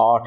8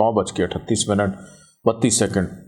9:38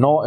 9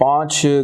5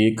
1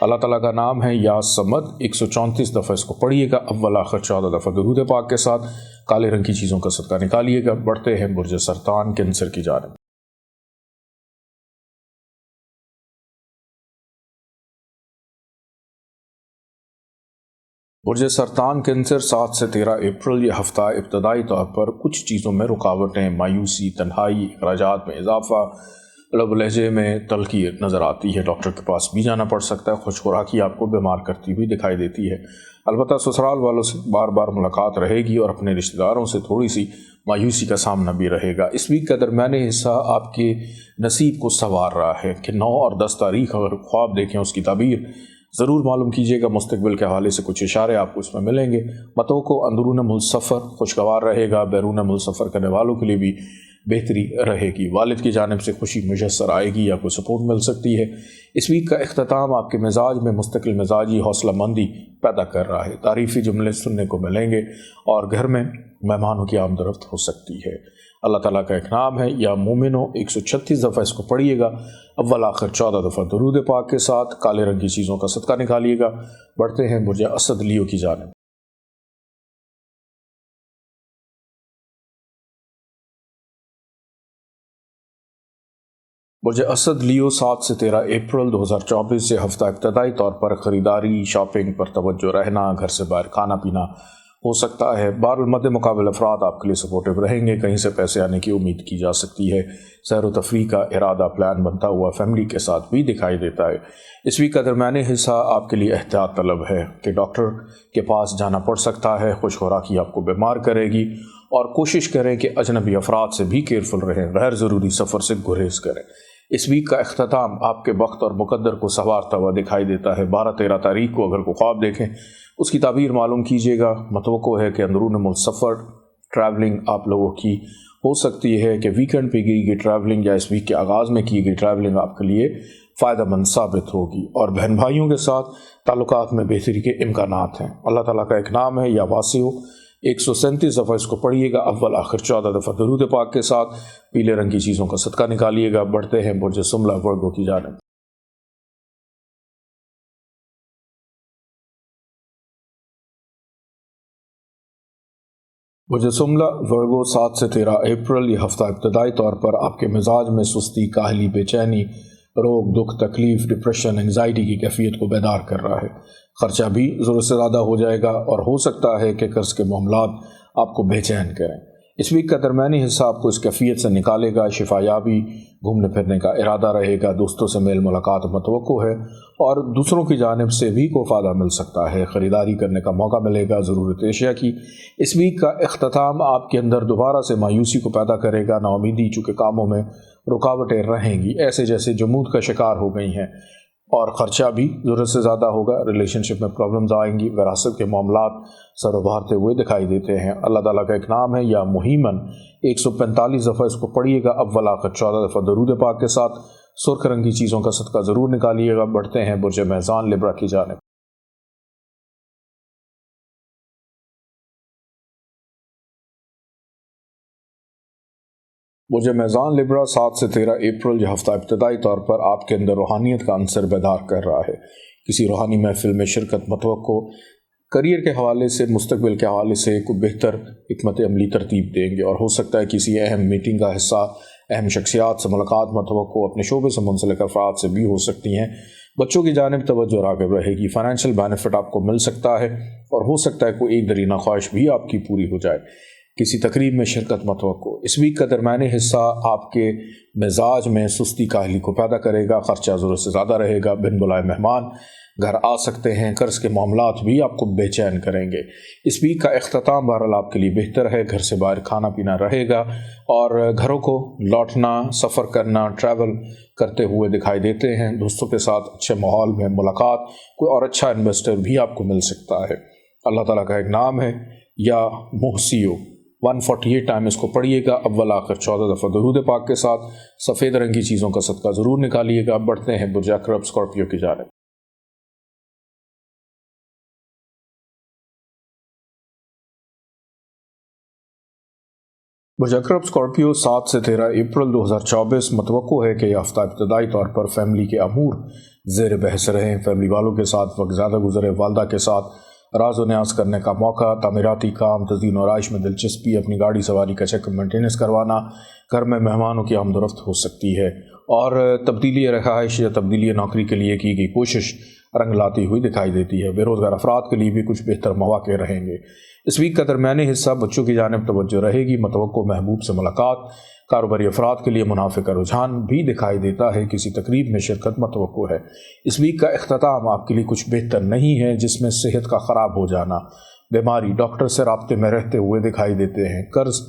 اللہ تعالیٰ کا نام ہے یا سمد، 134 دفعہ اس کو پڑھیے گا اول آخر 14 دفعہ درود پاک کے ساتھ۔ کالے رنگ کی چیزوں کا صدقہ نکالیے گا۔ بڑھتے ہیں برج سرطان کینسر کی جانب۔ برج سرطان کینسر 7 سے 13 اپریل یہ ہفتہ ابتدائی طور پر کچھ چیزوں میں رکاوٹیں، مایوسی، تنہائی، اخراجات میں اضافہ، لب و لہجے میں تلخی نظر آتی ہے۔ ڈاکٹر کے پاس بھی جانا پڑ سکتا ہے۔ خوش خوراکی آپ کو بیمار کرتی ہوئی دکھائی دیتی ہے۔ البتہ سسرال والوں سے بار بار ملاقات رہے گی اور اپنے رشتہ داروں سے تھوڑی سی مایوسی کا سامنا بھی رہے گا۔ اس ویک کا درمیانی حصہ آپ کے نصیب کو سنوار رہا ہے کہ 9 اور 10 تاریخ اگر خواب دیکھیں اس کی تعبیر ضرور معلوم کیجیے گا۔ مستقبل کے حوالے سے کچھ اشارے آپ کو اس میں ملیں گے۔ متوں کو اندرون ملک سفر خوشگوار رہے گا۔ بیرون ملک سفر کرنے والوں کے لیے بھی بہتری رہے گی۔ والد کی جانب سے خوشی میسر آئے گی یا کوئی سپورٹ مل سکتی ہے۔ اس ویک کا اختتام آپ کے مزاج میں مستقل مزاجی حوصلہ مندی پیدا کر رہا ہے۔ تعریفی جملے سننے کو ملیں گے اور گھر میں مہمانوں کی آمد و رفت ہو سکتی ہے۔ اللہ تعالیٰ کا ایک نام ہے یا مومنو، 136 دفعہ اس کو پڑھیے گا اول آخر 14 دفعہ درود پاک کے ساتھ۔ کالے رنگ کی چیزوں کا صدقہ نکالیے گا۔ بڑھتے ہیں برج اسد لیو کی جانب۔ برج اسد لیو 7 سے 13 اپریل 2024 سے ہفتہ ابتدائی طور پر خریداری، شاپنگ پر توجہ رہنا، گھر سے باہر کھانا پینا ہو سکتا ہے۔ بہر المد مقابل افراد آپ کے لیے سپورٹیو رہیں گے۔ کہیں سے پیسے آنے کی امید کی جا سکتی ہے۔ سیر و تفریح کا ارادہ پلان بنتا ہوا فیملی کے ساتھ بھی دکھائی دیتا ہے۔ اس ویک کا درمیانی حصہ آپ کے لیے احتیاط طلب ہے کہ ڈاکٹر کے پاس جانا پڑ سکتا ہے۔ خوش خوراکی آپ کو بیمار کرے گی اور کوشش کریں کہ اجنبی افراد سے بھی کیئرفل رہیں، غیر ضروری سفر سے گریز کریں۔ اس ویک کا اختتام آپ کے وقت اور مقدر کو سنوارتا ہوا دکھائی دیتا ہے۔ 12-13 تاریخ کو اگر کوئی خواب دیکھیں اس کی تعبیر معلوم کیجیے گا۔ متوقع ہے کہ اندرون ملک سفر، ٹریولنگ آپ لوگوں کی ہو سکتی ہے کہ ویکنڈ پہ کی گئی ٹریولنگ یا اس ویک کے آغاز میں کی گئی ٹریولنگ آپ کے لیے فائدہ مند ثابت ہوگی اور بہن بھائیوں کے ساتھ تعلقات میں بہتری کے امکانات ہیں۔ اللہ تعالیٰ کا ایک نام ہے یا واسع، 137 دفعہ اس کو پڑھیے گا اول آخر 14 دفعہ درود پاک کے ساتھ۔ پیلے رنگ کی چیزوں کا صدقہ نکالیے گا۔ بڑھتے ہیں برج سملہ ورگو کی جانب۔ برج سملہ ورگو 7 سے 13 اپریل یہ ہفتہ ابتدائی طور پر آپ کے مزاج میں سستی، کاہلی، بے چینی، روگ، دکھ، تکلیف، ڈپریشن، انگزائٹی کی کیفیت کو بیدار کر رہا ہے۔ خرچہ بھی ضرورت سے زیادہ ہو جائے گا اور ہو سکتا ہے کہ قرض کے معاملات آپ کو بے چین کریں۔ اس ویک کا درمیانی حصہ آپ کو اس کیفیت سے نکالے گا۔ شفا یابی، گھومنے پھرنے کا ارادہ رہے گا۔ دوستوں سے میل ملاقات متوقع ہے اور دوسروں کی جانب سے بھی کوئی فائدہ مل سکتا ہے۔ خریداری کرنے کا موقع ملے گا ضرورت اشیاء کی۔ اس ویک کا اختتام آپ کے اندر دوبارہ سے مایوسی کو پیدا کرے گا۔ نا امیدی چونکہ کاموں میں رکاوٹیں رہیں گی، ایسے جیسے جمود کا شکار ہو گئی ہیں اور خرچہ بھی ضرورت سے زیادہ ہوگا۔ ریلیشن شپ میں پرابلمز آئیں گی۔ وراثت کے معاملات سر ابھارتے ہوئے دکھائی دیتے ہیں۔ اللہ تعالیٰ کا ایک نام ہے یا مہیمن، 145 دفعہ اس کو پڑھیے گا اول آخر 14 دفعہ درود پاک کے ساتھ۔ سرخ رنگ کی چیزوں کا صدقہ ضرور نکالیے گا۔ بڑھتے ہیں برج میزان لبرا کی جانب۔ برج میزان لبرا 7 سے 13 اپریل یہ ہفتہ ابتدائی طور پر آپ کے اندر روحانیت کا عنصر بیدار کر رہا ہے۔ کسی روحانی محفل میں شرکت متوقع۔ کریئر کے حوالے سے، مستقبل کے حوالے سے کوئی بہتر حکمت عملی ترتیب دیں گے اور ہو سکتا ہے کسی اہم میٹنگ کا حصہ، اہم شخصیات سے ملاقات متوقع، اپنے شعبے سے منسلک افراد سے بھی ہو سکتی ہیں۔ بچوں کی جانب توجہ راغب رہے گی۔ فائنینشیل بینیفٹ آپ کو مل سکتا ہے اور ہو سکتا ہے کوئی ایک درینہ خواہش بھی آپ کی پوری ہو جائے۔ کسی تقریب میں شرکت متوقع۔ اس ویک کا درمیانی حصہ آپ کے مزاج میں سستی کاہلی کو پیدا کرے گا۔ خرچہ ضرورت سے زیادہ رہے گا۔ بن بلائے مہمان گھر آ سکتے ہیں۔ قرض کے معاملات بھی آپ کو بے چین کریں گے۔ اس ویک کا اختتام بہرحال آپ کے لیے بہتر ہے۔ گھر سے باہر کھانا پینا رہے گا اور گھروں کو لوٹنا، سفر کرنا، ٹریول کرتے ہوئے دکھائی دیتے ہیں۔ دوستوں کے ساتھ اچھے ماحول میں ملاقات، کوئی اور اچھا انویسٹر بھی آپ کو مل سکتا ہے۔ اللہ تعالیٰ کا ایک نام ہے یا محسیو، 148 ٹائم اس کو پڑھیے گا اول آخر 14 دفعہ درود پاک کے ساتھ۔ سفید رنگ کی چیزوں کا صدقہ ضرور نکالیے گا۔ بڑھتے ہیں برج عقرب اسکارپیو کی جانب۔ برج عقرب اسکارپیو 7 سے 13 اپریل 2024 متوقع ہے کہ یہ ہفتہ ابتدائی طور پر فیملی کے امور زیر بحث رہیں، فیملی والوں کے ساتھ وقت زیادہ گزرے، والدہ کے ساتھ راز و نیاز کرنے کا موقع، تعمیراتی کام، تزئین و آرائش میں دلچسپی، اپنی گاڑی سواری کا چیک اپ مینٹیننس کروانا، گھر میں مہمانوں کی آمد و رفت ہو سکتی ہے، اور تبدیلی رہائش یا تبدیلی نوکری کے لیے کی گئی کوشش رنگ لاتی ہوئی دکھائی دیتی ہے۔ بے روزگار افراد کے لیے بھی کچھ بہتر مواقع رہیں گے۔ اس ویک کا درمیانی حصہ بچوں کی جانب توجہ رہے گی، متوقع محبوب سے ملاقات، کاروباری افراد کے لیے منافع کا رجحان بھی دکھائی دیتا ہے، کسی تقریب میں شرکت متوقع ہے۔ اس ویک کا اختتام آپ کے لیے کچھ بہتر نہیں ہے، جس میں صحت کا خراب ہو جانا، بیماری، ڈاکٹر سے رابطے میں رہتے ہوئے دکھائی دیتے ہیں، قرض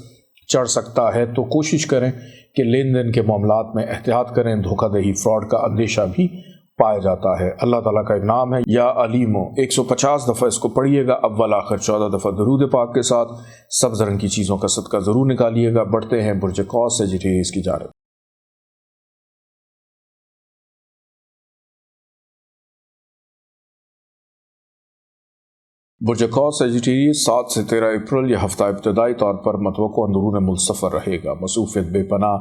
چڑھ سکتا ہے تو کوشش کریں کہ لین دین کے معاملات میں احتیاط کریں، دھوکہ دہی، فراڈ کا اندیشہ بھی پایا جاتا ہے۔ اللہ تعالیٰ کا ایک نام ہے یا علیمو، 150 دفعہ اس کو پڑھیے گا، اول آخر 14 دفعہ درود پاک کے ساتھ۔ سبز رنگ کی چیزوں کا صدقہ ضرور نکالیے گا۔ بڑھتے ہیں برج قوس سیجیٹیریس کی جانب۔ برج قوس سیجیٹیریس 7 سے 13 اپریل یہ ہفتہ ابتدائی طور پر متوقع اندرون ملک سفر رہے گا۔ مصروفیت، بے پناہ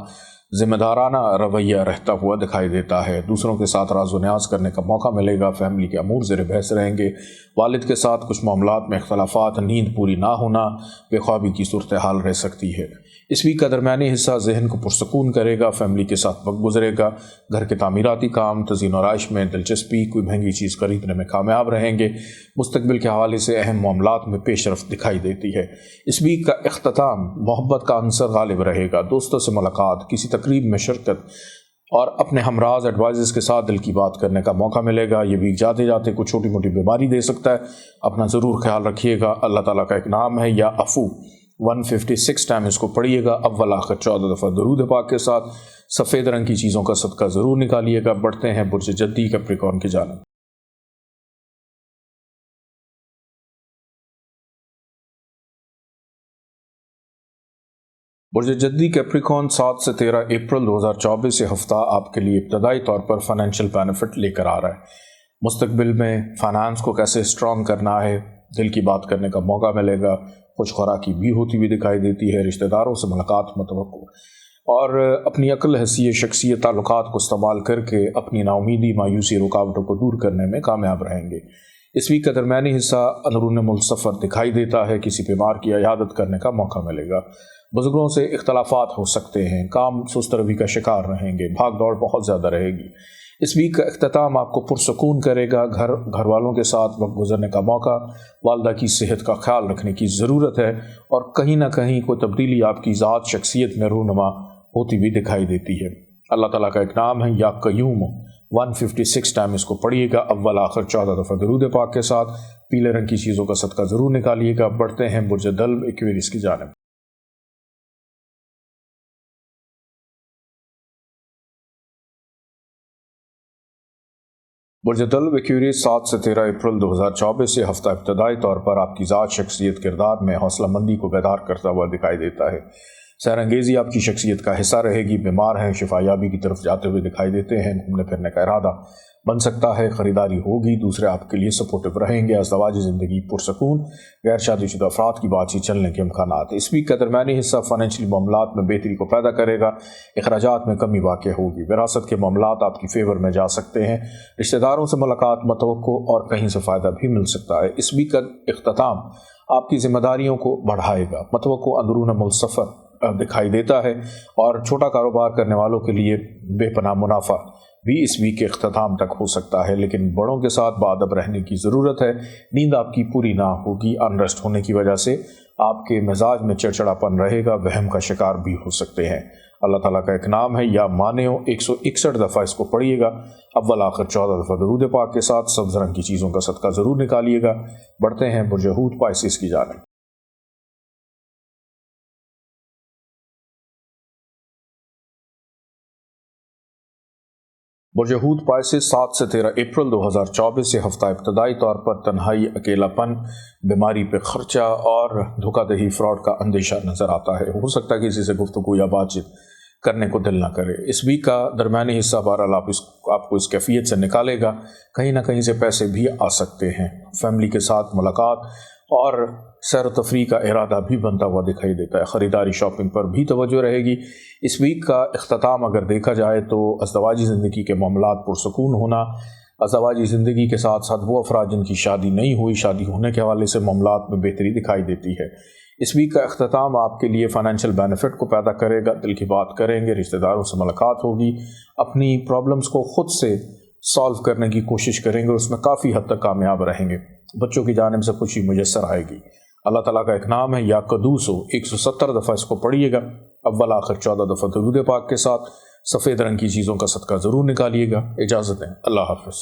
ذمہ دارانہ رویہ رہتا ہوا دکھائی دیتا ہے، دوسروں کے ساتھ راز و نیاز کرنے کا موقع ملے گا، فیملی کے امور زیر بحث رہیں گے، والد کے ساتھ کچھ معاملات میں اختلافات، نیند پوری نہ ہونا، بے خوابی کی صورتحال رہ سکتی ہے۔ اس ویک کا درمیانی حصہ ذہن کو پرسکون کرے گا، فیملی کے ساتھ وقت گزرے گا، گھر کے تعمیراتی کام، تزئین و آرائش میں دلچسپی، کوئی مہنگی چیز خریدنے میں کامیاب رہیں گے، مستقبل کے حوالے سے اہم معاملات میں پیش رفت دکھائی دیتی ہے۔ اس ویک کا اختتام محبت کا عنصر غالب رہے گا، دوستوں سے ملاقات، کسی تقریب میں شرکت اور اپنے ہمراز ایڈوائزرز کے ساتھ دل کی بات کرنے کا موقع ملے گا۔ یہ ویک جاتے جاتے کوئی چھوٹی موٹی بیماری دے سکتا ہے، اپنا ضرور خیال رکھیے گا۔ اللہ تعالیٰ کا ایک نام ہے یا عفو، 156 ٹائم اس کو پڑھیے گا، اول آخر 14 دفعہ درود پاک کے ساتھ۔ سفید رنگ کی چیزوں کا صدقہ ضرور نکالیے گا۔ بڑھتے ہیں برج جدی کیپریکارن کی جانب۔ برج جدی کیپریکارن 7 سے 13 اپریل 2024 یہ ہفتہ آپ کے لیے ابتدائی طور پر فائنینشیل بینیفٹ لے کر آ رہا ہے۔ مستقبل میں فائنانس کو کیسے اسٹرانگ کرنا ہے، دل کی بات کرنے کا موقع ملے گا، خوش خوراکی بھی ہوتی ہوئی دکھائی دیتی ہے، رشتہ داروں سے ملاقات متوقع، اور اپنی عقل، حیثیت، شخصیت، تعلقات کو استعمال کر کے اپنی نا امیدی، مایوسی، رکاوٹوں کو دور کرنے میں کامیاب رہیں گے۔ اس ویک کا درمیانی حصہ اندرون ملک سفر دکھائی دیتا ہے، کسی بیمار کی عیادت کرنے کا موقع ملے گا، بزرگوں سے اختلافات ہو سکتے ہیں، کام سست روی کا شکار رہیں گے، بھاگ دوڑ بہت زیادہ رہے گی۔ اس ویک کا اختتام آپ کو پرسکون کرے گا، گھر والوں کے ساتھ وقت گزرنے کا موقع، والدہ کی صحت کا خیال رکھنے کی ضرورت ہے، اور کہیں نہ کہیں کوئی تبدیلی آپ کی ذات، شخصیت میں رونما ہوتی ہوئی دکھائی دیتی ہے۔ اللہ تعالیٰ کا ایک نام ہے یا قیوم، 156 ٹائم اس کو پڑھیے گا، اول آخر 14 دفعہ درود پاک کے ساتھ۔ پیلے رنگ کی چیزوں کا صدقہ ضرور نکالیے گا۔ بڑھتے ہیں برج دلو ایکویریس کی جانب۔ برج دلو ایکویریس 7 سے 13 اپریل 2024 یہ ہفتہ ابتدائی طور پر آپ کی ذات، شخصیت، کردار میں حوصلہ مندی کو بیدار کرتا ہوا دکھائی دیتا ہے۔ سیر انگیزی آپ کی شخصیت کا حصہ رہے گی، بیمار ہیں، شفا یابی کی طرف جاتے ہوئے دکھائی دیتے ہیں، گھومنے پھرنے کا ارادہ بن سکتا ہے، خریداری ہوگی، دوسرے آپ کے لیے سپورٹو رہیں گے، ازدواجی زندگی پرسکون، غیر شادی شدہ افراد کی بات چیت چلنے کے امکانات۔ اس ویک کا درمیانی حصہ فائنینشیل معاملات میں بہتری کو پیدا کرے گا، اخراجات میں کمی واقع ہوگی، وراثت کے معاملات آپ کی فیور میں جا سکتے ہیں، رشتہ داروں سے ملاقات متوقع اور کہیں سے فائدہ بھی مل سکتا ہے۔ اس ویک کا اختتام آپ کی ذمہ داریوں کو بڑھائے گا، متوقع اندرون ملک سفر دکھائی دیتا ہے، اور چھوٹا کاروبار کرنے والوں کے لیے بے پناہ منافع بھی اس ویک کے اختتام تک ہو سکتا ہے، لیکن بڑوں کے ساتھ باادب رہنے کی ضرورت ہے۔ نیند آپ کی پوری نہ ہوگی، انریسٹ ہونے کی وجہ سے آپ کے مزاج میں چڑچڑاپن رہے گا، وہم کا شکار بھی ہو سکتے ہیں۔ اللہ تعالیٰ کا ایک نام ہے یا مانیو، 161 دفعہ اس کو پڑھیے گا، اول آخر 14 دفعہ درود پاک کے ساتھ۔ سبز رنگ کی چیزوں کا صدقہ ضرور نکالیے گا۔ بڑھتے ہیں برج حوت پائسس کی جانب۔ برج حوت پائسس 7 سے 13 اپریل 2024 یہ ہفتہ ابتدائی طور پر تنہائی، اکیلا پن، بیماری پہ خرچہ اور دھوکہ دہی، فراڈ کا اندیشہ نظر آتا ہے۔ ہو سکتا ہے کہ کسی سے گفتگو یا بات چیت کرنے کو دل نہ کرے۔ اس ویک کا درمیانی حصہ بہرحال آپ کو اس کیفیت سے نکالے گا، کہیں نہ کہیں سے پیسے بھی آ سکتے ہیں، فیملی کے ساتھ ملاقات اور سیر و تفریح کا ارادہ بھی بنتا ہوا دکھائی دیتا ہے، خریداری، شاپنگ پر بھی توجہ رہے گی۔ اس ویک کا اختتام اگر دیکھا جائے تو ازدواجی زندگی کے معاملات پرسکون ہونا، ازدواجی زندگی کے ساتھ ساتھ وہ افراد جن کی شادی نہیں ہوئی، شادی ہونے کے حوالے سے معاملات میں بہتری دکھائی دیتی ہے۔ اس ویک کا اختتام آپ کے لیے فائنینشیل بینیفٹ کو پیدا کرے گا، دل کی بات کریں گے، رشتہ داروں سے ملاقات ہوگی، اپنی پرابلمز کو خود سے سالو کرنے کی کوشش کریں گے، اس میں کافی حد تک کامیاب رہیں گے، بچوں کی جانب سے خوشی میسر آئے گی۔ اللہ تعالیٰ کا ایک نام ہے یا قدوس، 170 دفعہ اس کو پڑھیے گا، اول آخر 14 دفعہ درود پاک کے ساتھ۔ سفید رنگ کی چیزوں کا صدقہ ضرور نکالیے گا۔ اجازت دیں، اللہ حافظ۔